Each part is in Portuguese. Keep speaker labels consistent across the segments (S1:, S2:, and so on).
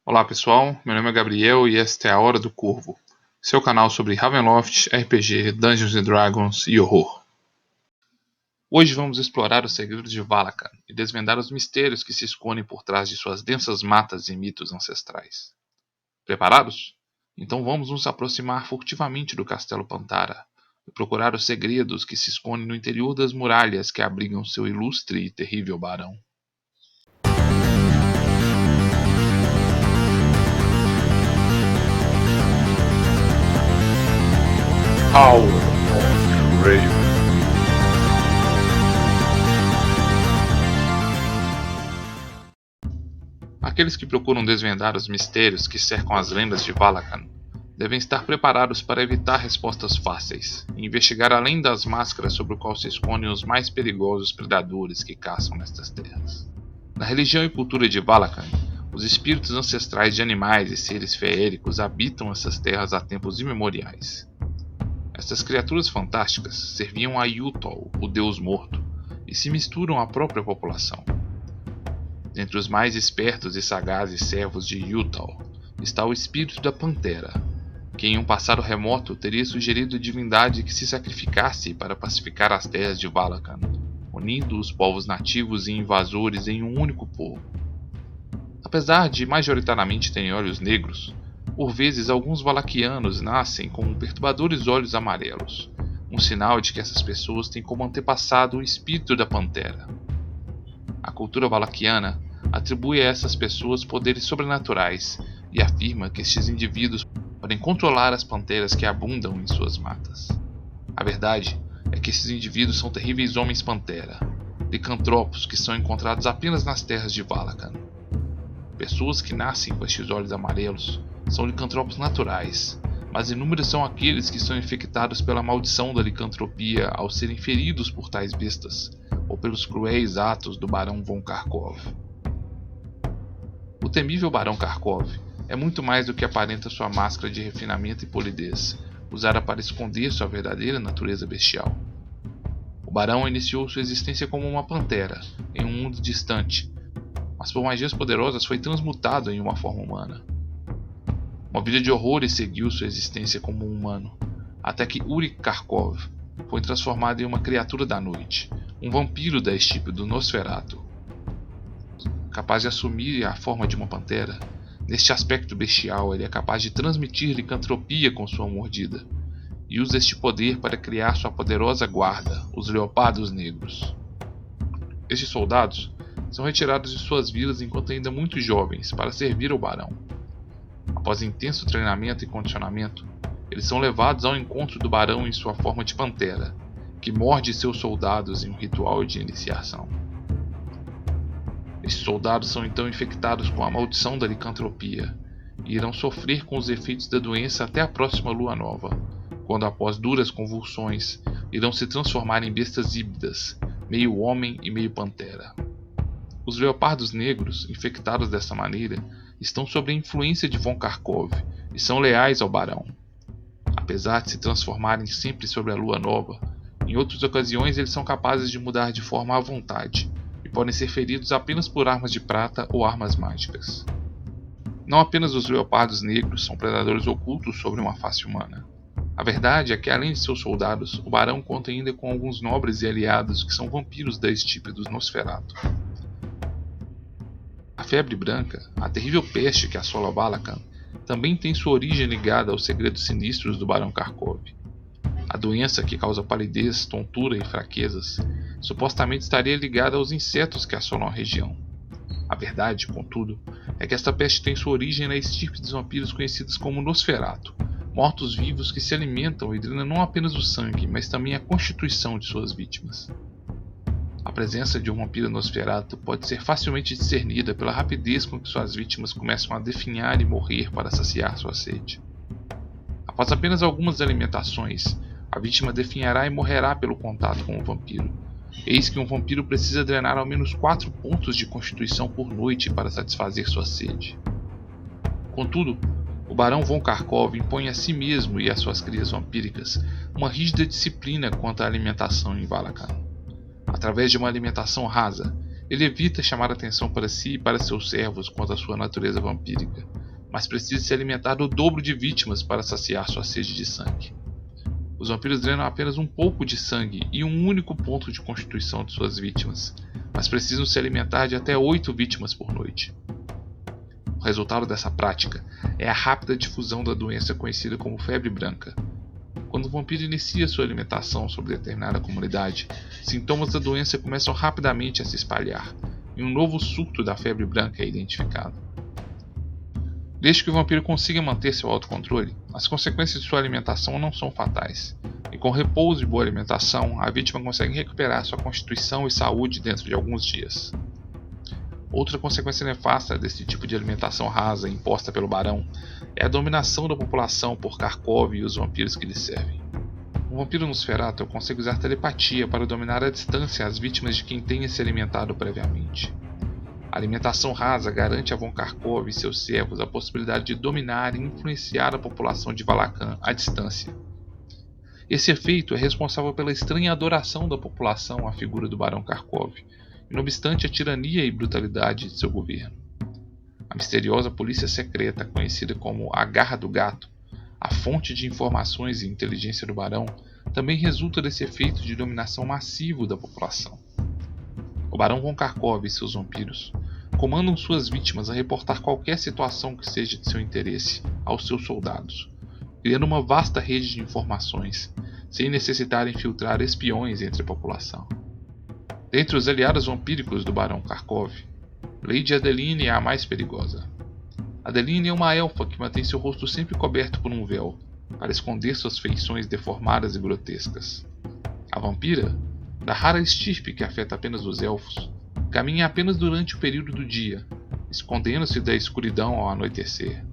S1: Olá pessoal, meu nome é Gabriel e esta é a Hora do Corvo, seu canal sobre Ravenloft, RPG, Dungeons & Dragons e horror. Hoje vamos explorar os segredos de Valakan e desvendar os mistérios que se escondem por trás de suas densas matas e mitos ancestrais. Preparados? Então vamos nos aproximar furtivamente do Castelo Pantara e procurar os segredos que se escondem no interior das muralhas que abrigam seu ilustre e terrível barão.
S2: Hour of Raven.
S1: Aqueles que procuram desvendar os mistérios que cercam as lendas de Valakan devem estar preparados para evitar respostas fáceis e investigar além das máscaras sobre o qual se escondem os mais perigosos predadores que caçam nestas terras. Na religião e cultura de Valakan, os espíritos ancestrais de animais e seres feéricos habitam essas terras há tempos imemoriais. Estas criaturas fantásticas serviam a Yutol, o deus morto, e se misturam à própria população. Entre os mais espertos e sagazes servos de Yutol está o espírito da Pantera, que em um passado remoto teria sugerido a divindade que se sacrificasse para pacificar as terras de Valakan, unindo os povos nativos e invasores em um único povo. Apesar de majoritariamente terem olhos negros, por vezes alguns valaquianos nascem com perturbadores olhos amarelos, um sinal de que essas pessoas têm como antepassado o espírito da Pantera. A cultura valaquiana atribui a essas pessoas poderes sobrenaturais e afirma que estes indivíduos podem controlar as panteras que abundam em suas matas. A verdade é que esses indivíduos são terríveis homens-pantera, licantropos que são encontrados apenas nas terras de Valakan. Pessoas que nascem com estes olhos amarelos são licantropos naturais, mas inúmeros são aqueles que são infectados pela maldição da licantropia ao serem feridos por tais bestas, ou pelos cruéis atos do Barão von Karkov. O temível Barão Karkov é muito mais do que aparenta sua máscara de refinamento e polidez, usada para esconder sua verdadeira natureza bestial. O Barão iniciou sua existência como uma pantera, em um mundo distante, mas por magias poderosas foi transmutado em uma forma humana. Uma vida de horrores seguiu sua existência como um humano, até que Uri Karkov foi transformado em uma criatura da noite, um vampiro da estirpe do Nosferatu. Capaz de assumir a forma de uma pantera, neste aspecto bestial ele é capaz de transmitir licantropia com sua mordida, e usa este poder para criar sua poderosa guarda, os Leopardos Negros. Estes soldados são retirados de suas vilas enquanto ainda muito jovens para servir ao Barão. Após intenso treinamento e condicionamento, eles são levados ao encontro do Barão em sua forma de pantera, que morde seus soldados em um ritual de iniciação. Estes soldados são então infectados com a maldição da licantropia e irão sofrer com os efeitos da doença até a próxima lua nova, quando após duras convulsões irão se transformar em bestas híbridas, meio homem e meio pantera. Os Leopardos Negros, infectados dessa maneira, estão sob a influência de von Karkov e são leais ao Barão. Apesar de se transformarem sempre sobre a lua nova, em outras ocasiões eles são capazes de mudar de forma à vontade e podem ser feridos apenas por armas de prata ou armas mágicas. Não apenas os Leopardos Negros são predadores ocultos sobre uma face humana. A verdade é que, além de seus soldados, o Barão conta ainda com alguns nobres e aliados que são vampiros da estirpe dos Nosferatu. A febre branca, a terrível peste que assola Valakan, também tem sua origem ligada aos segredos sinistros do Barão Karkov. A doença que causa palidez, tontura e fraquezas supostamente estaria ligada aos insetos que assolam a região. A verdade, contudo, é que esta peste tem sua origem na estirpe dos vampiros conhecidos como Nosferatu, mortos-vivos que se alimentam e drenam não apenas o sangue, mas também a constituição de suas vítimas. A presença de um vampiro Nosferatu pode ser facilmente discernida pela rapidez com que suas vítimas começam a definhar e morrer para saciar sua sede. Após apenas algumas alimentações, a vítima definhará e morrerá pelo contato com o vampiro. Eis que um vampiro precisa drenar ao menos 4 pontos de constituição por noite para satisfazer sua sede. Contudo, o Barão von Karkov impõe a si mesmo e às suas crias vampíricas uma rígida disciplina quanto à alimentação em Valakan. Através de uma alimentação rasa, ele evita chamar atenção para si e para seus servos quanto à sua natureza vampírica, mas precisa se alimentar do dobro de vítimas para saciar sua sede de sangue. Os vampiros drenam apenas um pouco de sangue e um único ponto de constituição de suas vítimas, mas precisam se alimentar de até 8 vítimas por noite. O resultado dessa prática é a rápida difusão da doença conhecida como febre branca. Quando o vampiro inicia sua alimentação sobre determinada comunidade, sintomas da doença começam rapidamente a se espalhar, e um novo surto da febre branca é identificado. Desde que o vampiro consiga manter seu autocontrole, as consequências de sua alimentação não são fatais, e com repouso e boa alimentação, a vítima consegue recuperar sua constituição e saúde dentro de alguns dias. Outra consequência nefasta desse tipo de alimentação rasa imposta pelo barão é a dominação da população por Karkov e os vampiros que lhe servem. Um vampiro Nosferatu consegue usar telepatia para dominar à distância as vítimas de quem tenha se alimentado previamente. A alimentação rasa garante a von Karkov e seus servos a possibilidade de dominar e influenciar a população de Valakan à distância. Esse efeito é responsável pela estranha adoração da população à figura do barão Karkov, não obstante a tirania e brutalidade de seu governo. A misteriosa polícia secreta, conhecida como a Garra do Gato, a fonte de informações e inteligência do barão, também resulta desse efeito de dominação massivo da população. O barão von Karkov e seus vampiros comandam suas vítimas a reportar qualquer situação que seja de seu interesse aos seus soldados, criando uma vasta rede de informações, sem necessitar infiltrar espiões entre a população. Dentre os aliados vampíricos do barão Karkov, Lady Adeline é a mais perigosa. Adeline é uma elfa que mantém seu rosto sempre coberto por um véu, para esconder suas feições deformadas e grotescas. A vampira, da rara estirpe que afeta apenas os elfos, caminha apenas durante o período do dia, escondendo-se da escuridão ao anoitecer,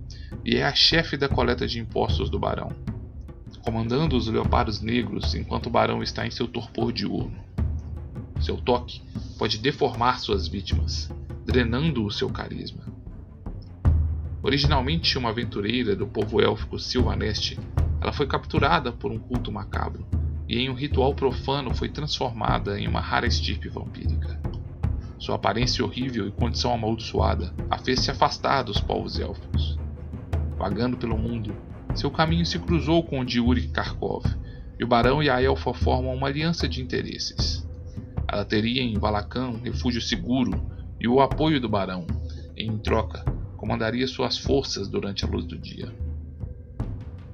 S1: e é a chefe da coleta de impostos do barão, comandando os leopardos negros enquanto o barão está em seu torpor diurno. Seu toque pode deformar suas vítimas, drenando o seu carisma. Originalmente uma aventureira do povo élfico Silvaneste, ela foi capturada por um culto macabro e em um ritual profano foi transformada em uma rara estirpe vampírica. Sua aparência horrível e condição amaldiçoada a fez se afastar dos povos élficos. Vagando pelo mundo, seu caminho se cruzou com o de Uri Karkov, e o barão e a elfa formam uma aliança de interesses. Ela teria em Valakan um refúgio seguro e o apoio do barão, e em troca, comandaria suas forças durante a luz do dia.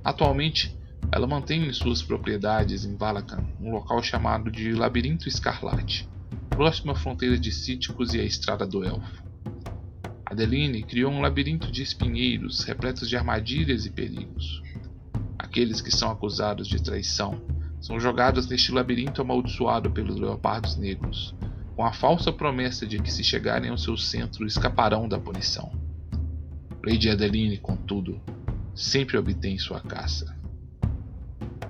S1: Atualmente, ela mantém em suas propriedades em Valakan um local chamado de Labirinto Escarlate, próximo à fronteira de Cíticos e à Estrada do Elfo. Adeline criou um labirinto de espinheiros repletos de armadilhas e perigos. Aqueles que são acusados de traição são jogados neste labirinto amaldiçoado pelos leopardos negros, com a falsa promessa de que se chegarem ao seu centro escaparão da punição. Lady Adeline, contudo, sempre obtém sua caça.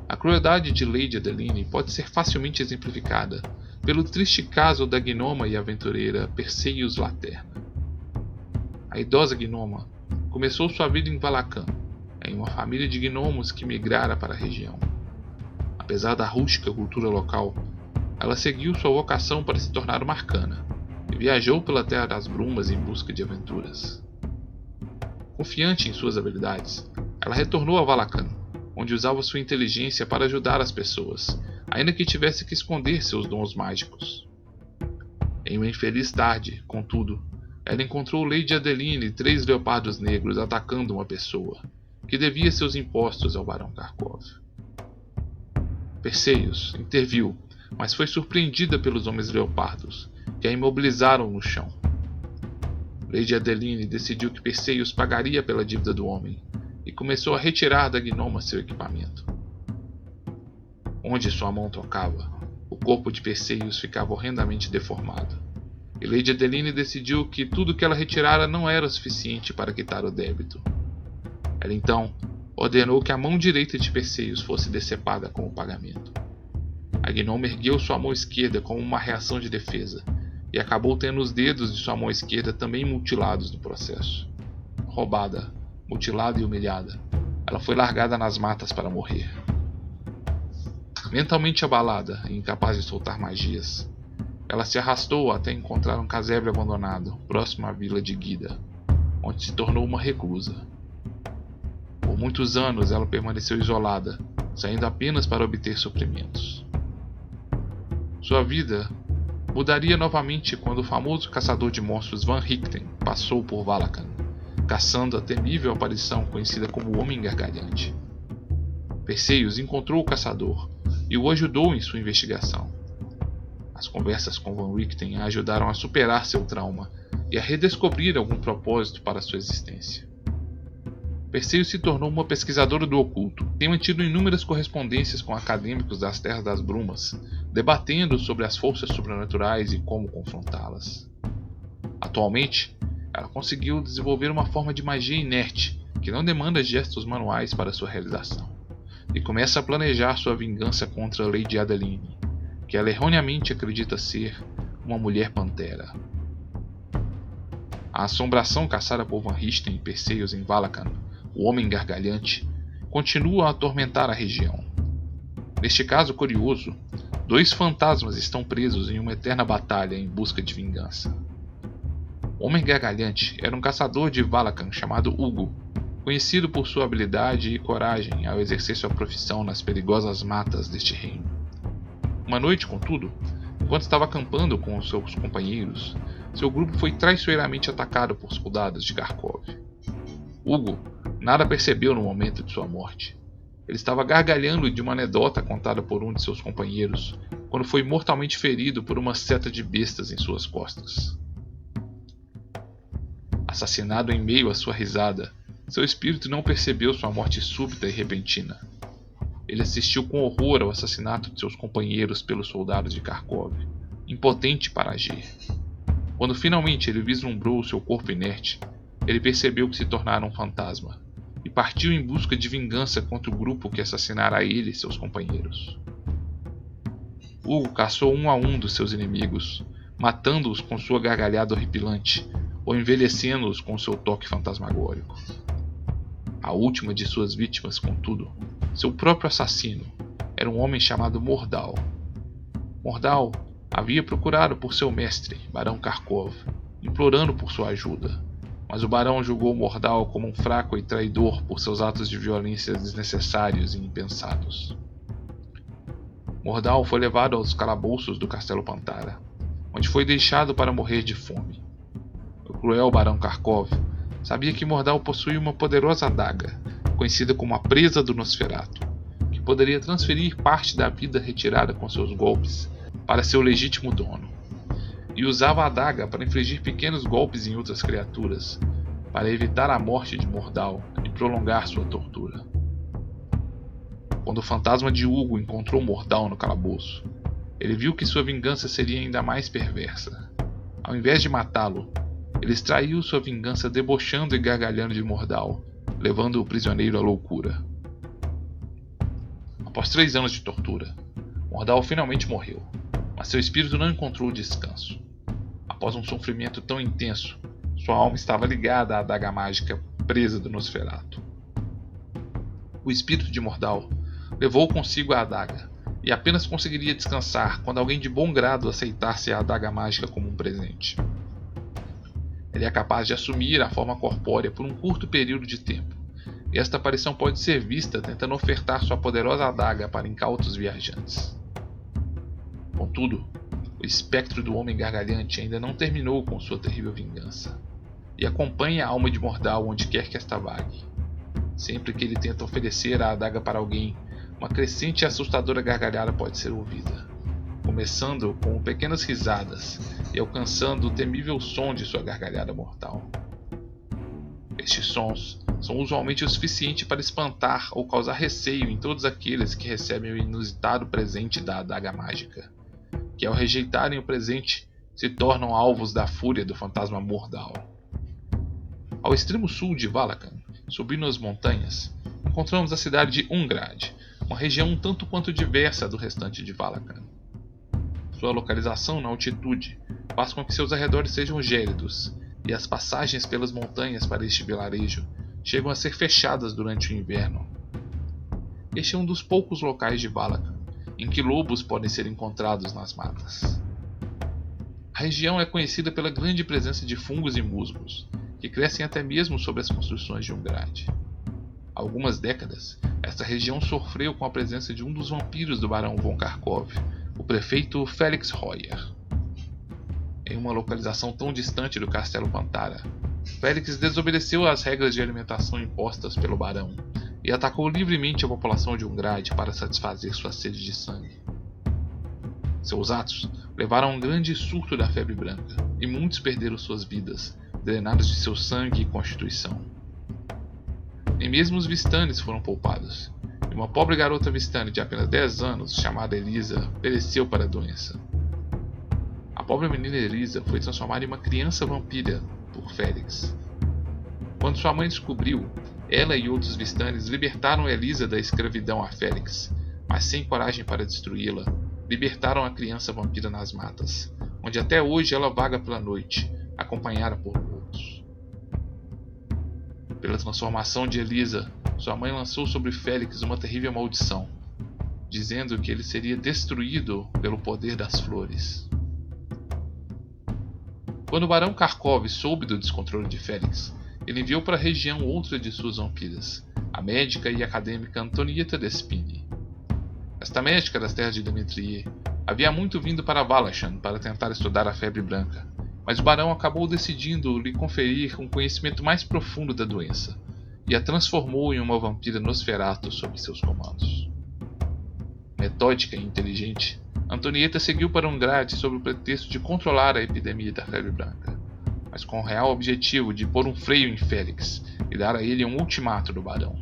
S1: A crueldade de Lady Adeline pode ser facilmente exemplificada pelo triste caso da gnoma e aventureira Perseus Laterna. A idosa gnoma começou sua vida em Valakan, em uma família de gnomos que migrara para a região. Apesar da rústica cultura local, ela seguiu sua vocação para se tornar uma arcana e viajou pela Terra das Brumas em busca de aventuras. Confiante em suas habilidades, ela retornou a Valakan, onde usava sua inteligência para ajudar as pessoas, ainda que tivesse que esconder seus dons mágicos. Em uma infeliz tarde, contudo, ela encontrou Lady Adeline e 3 leopardos negros atacando uma pessoa, que devia seus impostos ao barão Karkov. Perseus interviu, mas foi surpreendida pelos homens leopardos, que a imobilizaram no chão. Lady Adeline decidiu que Perseus pagaria pela dívida do homem, e começou a retirar da gnoma seu equipamento. Onde sua mão tocava, o corpo de Perseus ficava horrendamente deformado, e Lady Adeline decidiu que tudo que ela retirara não era o suficiente para quitar o débito. Ela então ordenou que a mão direita de Perseus fosse decepada como pagamento. A gnoma ergueu sua mão esquerda como uma reação de defesa, e acabou tendo os dedos de sua mão esquerda também mutilados no processo. Roubada, mutilada e humilhada, ela foi largada nas matas para morrer. Mentalmente abalada e incapaz de soltar magias, ela se arrastou até encontrar um casebre abandonado, próximo à vila de Guida, onde se tornou uma reclusa, Por muitos anos ela permaneceu isolada, saindo apenas para obter suprimentos. Sua vida mudaria novamente quando o famoso caçador de monstros Van Richten passou por Valakan, caçando a temível aparição conhecida como Homem Gargalhante. Perseus encontrou o caçador e o ajudou em sua investigação. As conversas com Van Richten a ajudaram a superar seu trauma e a redescobrir algum propósito para sua existência. Perseus se tornou uma pesquisadora do oculto, tem mantido inúmeras correspondências com acadêmicos das Terras das Brumas, debatendo sobre as forças sobrenaturais e como confrontá-las. Atualmente, ela conseguiu desenvolver uma forma de magia inerte que não demanda gestos manuais para sua realização, e começa a planejar sua vingança contra Lady Adeline, que ela erroneamente acredita ser uma mulher pantera. A assombração caçada por Van Richten e Perseus em Valakan, o Homem Gargalhante, continua a atormentar a região. Neste caso curioso, 2 fantasmas estão presos em uma eterna batalha em busca de vingança. O Homem Gargalhante era um caçador de Valakan chamado Hugo, conhecido por sua habilidade e coragem ao exercer sua profissão nas perigosas matas deste reino. Uma noite, contudo, enquanto estava acampando com os seus companheiros, seu grupo foi traiçoeiramente atacado por soldados de Kharkov. Hugo nada percebeu no momento de sua morte. Ele estava gargalhando de uma anedota contada por um de seus companheiros, quando foi mortalmente ferido por uma seta de bestas em suas costas. Assassinado em meio à sua risada, seu espírito não percebeu sua morte súbita e repentina. Ele assistiu com horror ao assassinato de seus companheiros pelos soldados de Kharkov, impotente para agir. Quando finalmente ele vislumbrou seu corpo inerte, ele percebeu que se tornara um fantasma, e partiu em busca de vingança contra o grupo que assassinara ele e seus companheiros. Hugo caçou um a um dos seus inimigos, matando-os com sua gargalhada horripilante, ou envelhecendo-os com seu toque fantasmagórico. A última de suas vítimas, contudo, seu próprio assassino, era um homem chamado Mordal. Mordal havia procurado por seu mestre, Barão Kharkov, implorando por sua ajuda, mas o barão julgou Mordal como um fraco e traidor por seus atos de violência desnecessários e impensados. Mordal foi levado aos calabouços do Castelo Pantara, onde foi deixado para morrer de fome. O cruel barão Kharkov sabia que Mordal possuía uma poderosa adaga, conhecida como a Presa do Nosferatu, que poderia transferir parte da vida retirada com seus golpes para seu legítimo dono, e usava a adaga para infligir pequenos golpes em outras criaturas, para evitar a morte de Mordal e prolongar sua tortura. Quando o fantasma de Hugo encontrou Mordal no calabouço, ele viu que sua vingança seria ainda mais perversa. Ao invés de matá-lo, ele extraiu sua vingança debochando e gargalhando de Mordal, levando o prisioneiro à loucura. Após 3 anos de tortura, Mordal finalmente morreu, mas seu espírito não encontrou descanso. Após um sofrimento tão intenso, sua alma estava ligada à adaga mágica Presa do Nosferatu. O espírito de Mordal levou consigo a adaga, e apenas conseguiria descansar quando alguém de bom grado aceitasse a adaga mágica como um presente. Ele é capaz de assumir a forma corpórea por um curto período de tempo, e esta aparição pode ser vista tentando ofertar sua poderosa adaga para incautos viajantes. Contudo, o espectro do Homem Gargalhante ainda não terminou com sua terrível vingança, e acompanha a alma de Mordal onde quer que esta vague. Sempre que ele tenta oferecer a adaga para alguém, uma crescente e assustadora gargalhada pode ser ouvida, começando com pequenas risadas e alcançando o temível som de sua gargalhada mortal. Estes sons são usualmente o suficiente para espantar ou causar receio em todos aqueles que recebem o inusitado presente da adaga mágica, que ao rejeitarem o presente se tornam alvos da fúria do fantasma Mordal. Ao extremo sul de Valakan, subindo as montanhas, encontramos a cidade de Ungrad, uma região um tanto quanto diversa do restante de Valakan. Sua localização na altitude faz com que seus arredores sejam gélidos, e as passagens pelas montanhas para este vilarejo chegam a ser fechadas durante o inverno. Este é um dos poucos locais de Valakan em que lobos podem ser encontrados nas matas. A região é conhecida pela grande presença de fungos e musgos, que crescem até mesmo sobre as construções de Ungrad. Há algumas décadas, esta região sofreu com a presença de um dos vampiros do Barão von Karkov, o prefeito Felix Royer. Em uma localização tão distante do Castelo Pantara, Felix desobedeceu às regras de alimentação impostas pelo Barão e atacou livremente a população de Ungrad para satisfazer sua sede de sangue. Seus atos levaram a um grande surto da febre branca, e muitos perderam suas vidas, drenados de seu sangue e constituição. Nem mesmo os Vistanes foram poupados, e uma pobre garota Vistane de apenas 10 anos, chamada Elisa, pereceu para a doença. A pobre menina Elisa foi transformada em uma criança vampira por Felix. Quando sua mãe descobriu, ela e outros Vistanes libertaram Elisa da escravidão a Felix, mas sem coragem para destruí-la, libertaram a criança vampira nas matas, onde até hoje ela vaga pela noite, acompanhada por outros. Pela transformação de Elisa, sua mãe lançou sobre Felix uma terrível maldição, dizendo que ele seria destruído pelo poder das flores. Quando o Barão Karkov soube do descontrole de Felix, ele enviou para a região outra de suas vampiras, a médica e acadêmica Antonieta Despini. Esta médica das terras de Demetrie havia muito vindo para Valachan para tentar estudar a febre branca, mas o barão acabou decidindo lhe conferir um conhecimento mais profundo da doença, e a transformou em uma vampira Nosferatu sob seus comandos. Metódica e inteligente, Antonieta seguiu para Ungrad sob o pretexto de controlar a epidemia da febre branca, mas com o real objetivo de pôr um freio em Felix e dar a ele um ultimato do barão.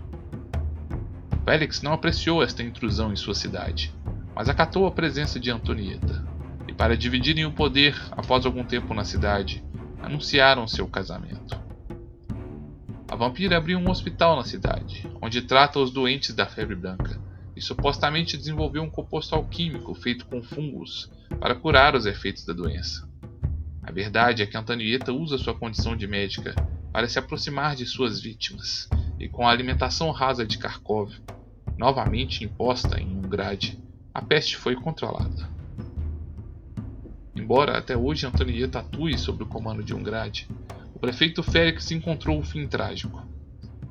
S1: Felix não apreciou esta intrusão em sua cidade, mas acatou a presença de Antonieta, e para dividirem o poder após algum tempo na cidade, anunciaram seu casamento. A vampira abriu um hospital na cidade, onde trata os doentes da febre branca, e supostamente desenvolveu um composto alquímico feito com fungos para curar os efeitos da doença. A verdade é que Antonieta usa sua condição de médica para se aproximar de suas vítimas, e com a alimentação rasa de Karkov, novamente imposta em Ungrad, a peste foi controlada. Embora até hoje Antonieta atue sob o comando de Ungrad, o prefeito Felix encontrou o fim trágico.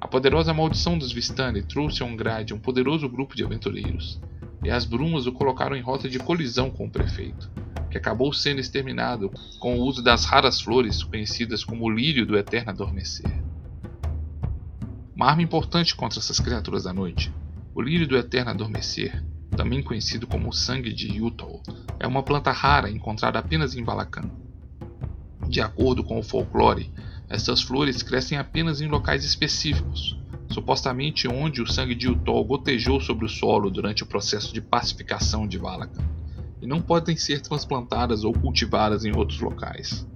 S1: A poderosa maldição dos Vistani trouxe a Ungrad um poderoso grupo de aventureiros, e as brumas o colocaram em rota de colisão com o prefeito, que acabou sendo exterminado com o uso das raras flores conhecidas como o lírio do eterno adormecer. Uma arma importante contra essas criaturas da noite, o lírio do eterno adormecer, também conhecido como o sangue de Yutol, é uma planta rara encontrada apenas em Valakan. De acordo com o folclore, essas flores crescem apenas em locais específicos, supostamente onde o sangue de Yutol gotejou sobre o solo durante o processo de pacificação de Valakan, e não podem ser transplantadas ou cultivadas em outros locais.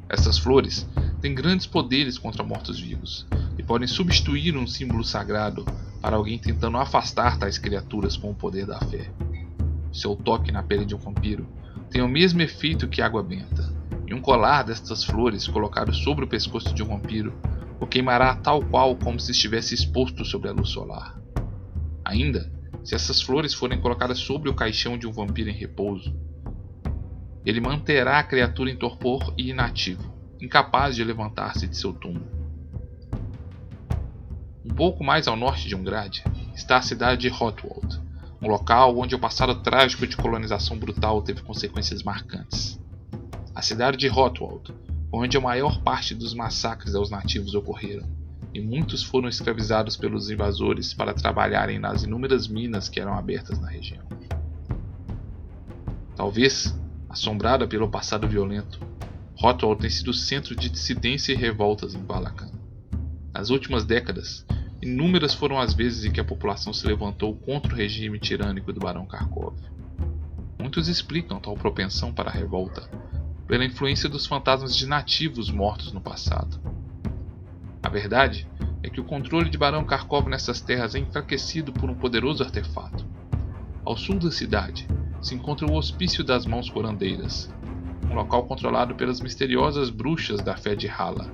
S1: Essas flores têm grandes poderes contra mortos-vivos, e podem substituir um símbolo sagrado para alguém tentando afastar tais criaturas com o poder da fé. Seu toque na pele de um vampiro tem o mesmo efeito que água benta, e um colar destas flores colocado sobre o pescoço de um vampiro o queimará tal qual como se estivesse exposto sobre a luz solar. Ainda, se essas flores forem colocadas sobre o caixão de um vampiro em repouso, ele manterá a criatura em torpor e inativo, incapaz de levantar-se de seu túmulo. Um pouco mais ao norte de Ungrad está a cidade de Hotwald, um local onde o passado trágico de colonização brutal teve consequências marcantes. A cidade de Hotwald, onde a maior parte dos massacres aos nativos ocorreram, e muitos foram escravizados pelos invasores para trabalharem nas inúmeras minas que eram abertas na região. Talvez, assombrada pelo passado violento, Hotwald tem sido centro de dissidência e revoltas em Valakan. Nas últimas décadas, inúmeras foram as vezes em que a população se levantou contra o regime tirânico do Barão Karkov. Muitos explicam tal propensão para a revolta pela influência dos fantasmas de nativos mortos no passado. A verdade é que o controle de Barão Karkov nessas terras é enfraquecido por um poderoso artefato. Ao sul da cidade se encontra o Hospício das Mãos Curandeiras, um local controlado pelas misteriosas bruxas da fé de Hala.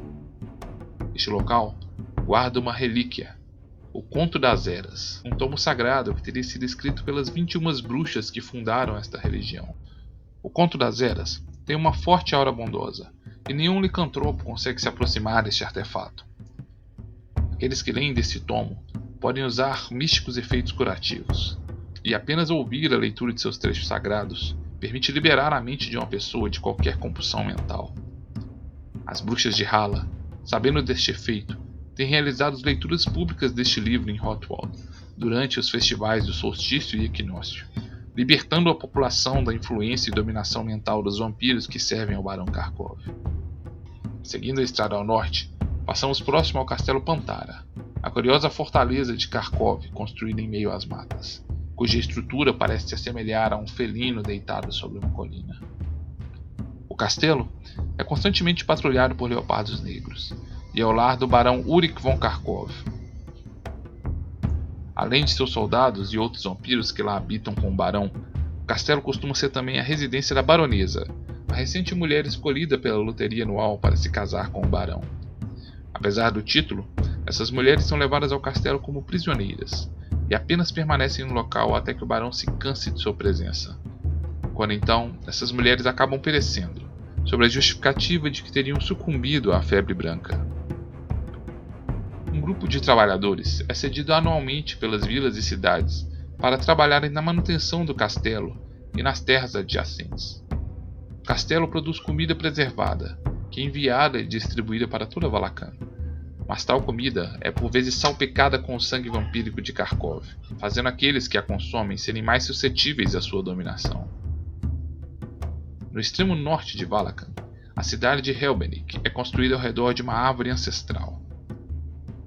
S1: Este local guarda uma relíquia, o Conto das Eras, um tomo sagrado que teria sido escrito pelas 21 bruxas que fundaram esta religião. O Conto das Eras tem uma forte aura bondosa, e nenhum licantropo consegue se aproximar deste artefato. Aqueles que leem deste tomo podem usar místicos efeitos curativos, e apenas ouvir a leitura de seus trechos sagrados permite liberar a mente de uma pessoa de qualquer compulsão mental. As bruxas de Hala, sabendo deste efeito, têm realizado leituras públicas deste livro em Hotwald durante os festivais do solstício e equinócio, libertando a população da influência e dominação mental dos vampiros que servem ao Barão Karkov. Seguindo a estrada ao norte, passamos próximo ao Castelo Pantara, a curiosa fortaleza de Karkov construída em meio às matas, cuja estrutura parece se assemelhar a um felino deitado sobre uma colina. O castelo é constantemente patrulhado por leopardos negros, e é o lar do Barão Ulrich von Karkov. Além de seus soldados e outros vampiros que lá habitam com o barão, o castelo costuma ser também a residência da baronesa, a recente mulher escolhida pela loteria anual para se casar com o barão. Apesar do título, essas mulheres são levadas ao castelo como prisioneiras, e apenas permanecem no local até que o barão se canse de sua presença. Quando então, essas mulheres acabam perecendo, sob a justificativa de que teriam sucumbido à febre branca. Um grupo de trabalhadores é cedido anualmente pelas vilas e cidades para trabalharem na manutenção do castelo e nas terras adjacentes. O castelo produz comida preservada, que é enviada e distribuída para toda Valacan, mas tal comida é por vezes salpicada com o sangue vampírico de Karkov, fazendo aqueles que a consomem serem mais suscetíveis à sua dominação. No extremo norte de Valacan, a cidade de Helbenik é construída ao redor de uma árvore ancestral.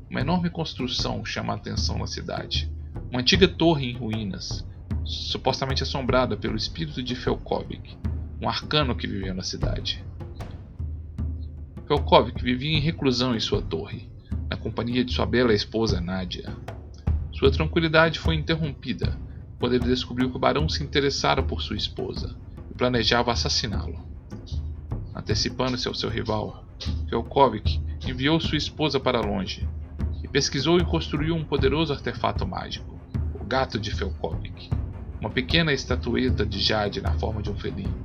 S1: Uma enorme construção chama a atenção na cidade, uma antiga torre em ruínas, supostamente assombrada pelo espírito de Felkovik, um arcano que viveu na cidade. Felkovik vivia em reclusão em sua torre, na companhia de sua bela esposa Nadia. Sua tranquilidade foi interrompida quando ele descobriu que o barão se interessara por sua esposa e planejava assassiná-lo. Antecipando-se ao seu rival, Felkovik enviou sua esposa para longe e pesquisou e construiu um poderoso artefato mágico, o Gato de Felkovik, uma pequena estatueta de jade na forma de um felino,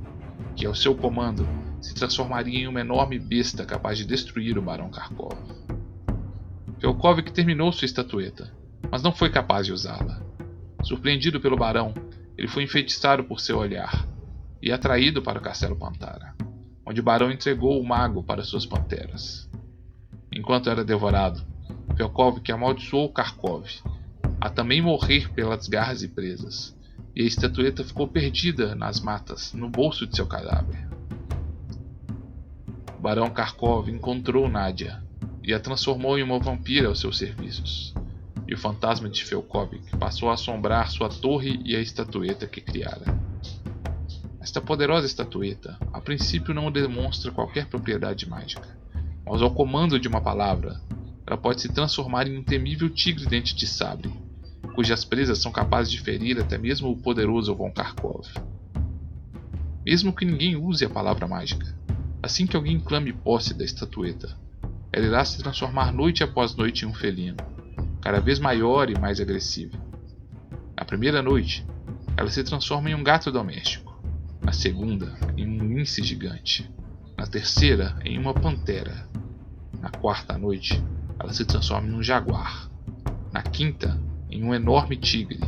S1: que ao seu comando se transformaria em uma enorme besta capaz de destruir o Barão Karkov. Felkovik terminou sua estatueta, mas não foi capaz de usá-la. Surpreendido pelo barão, ele foi enfeitiçado por seu olhar e atraído para o Castelo Pantara, onde o barão entregou o mago para suas panteras. Enquanto era devorado, Felkovik amaldiçoou Karkov, a também morrer pelas garras e presas, e a estatueta ficou perdida nas matas, no bolso de seu cadáver. O barão Karkov encontrou Nadia e a transformou em uma vampira aos seus serviços, e o fantasma de Felkovik passou a assombrar sua torre e a estatueta que criara. Esta poderosa estatueta, a princípio não demonstra qualquer propriedade mágica, mas ao comando de uma palavra, ela pode se transformar em um temível tigre dente de sabre, cujas presas são capazes de ferir até mesmo o poderoso von Karkov. Mesmo que ninguém use a palavra mágica, assim que alguém clame posse da estatueta, ela irá se transformar noite após noite em um felino, cada vez maior e mais agressivo. Na primeira noite, ela se transforma em um gato doméstico, na segunda, em um lince gigante, na terceira, em uma pantera, na quarta noite, ela se transforma em um jaguar, na quinta, em um enorme tigre,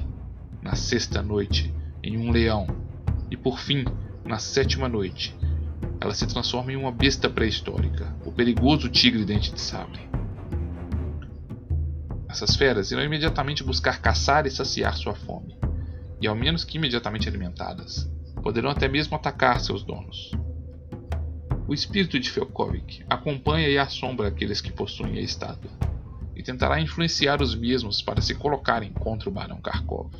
S1: na sexta noite, em um leão, e por fim, na sétima noite, ela se transforma em uma besta pré-histórica, o perigoso tigre dente de sabre. Essas feras irão imediatamente buscar caçar e saciar sua fome, e ao menos que imediatamente alimentadas, poderão até mesmo atacar seus donos. O espírito de Felkovik acompanha e assombra aqueles que possuem a estátua, e tentará influenciar os mesmos para se colocarem contra o Barão Karkov.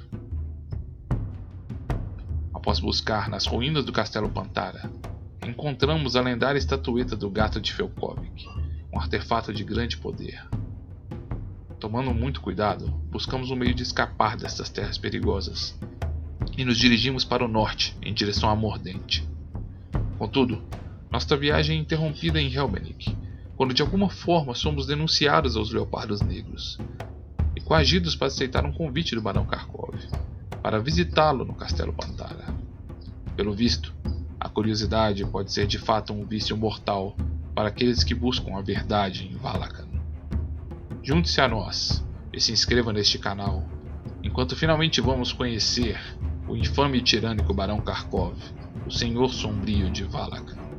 S1: Após buscar nas ruínas do Castelo Pantara, encontramos a lendária estatueta do Gato de Felkovik, um artefato de grande poder. Tomando muito cuidado, buscamos um meio de escapar destas terras perigosas e nos dirigimos para o norte, em direção a Mordente. Contudo, nossa viagem é interrompida em Helbenik, quando de alguma forma somos denunciados aos Leopardos Negros e coagidos para aceitar um convite do Barão Karkov para visitá-lo no Castelo Pantara. Pelo visto, a curiosidade pode ser de fato um vício mortal para aqueles que buscam a verdade em Valacan. Junte-se a nós e se inscreva neste canal, enquanto finalmente vamos conhecer o infame e tirânico Barão Karkov, o Senhor Sombrio de Valakan.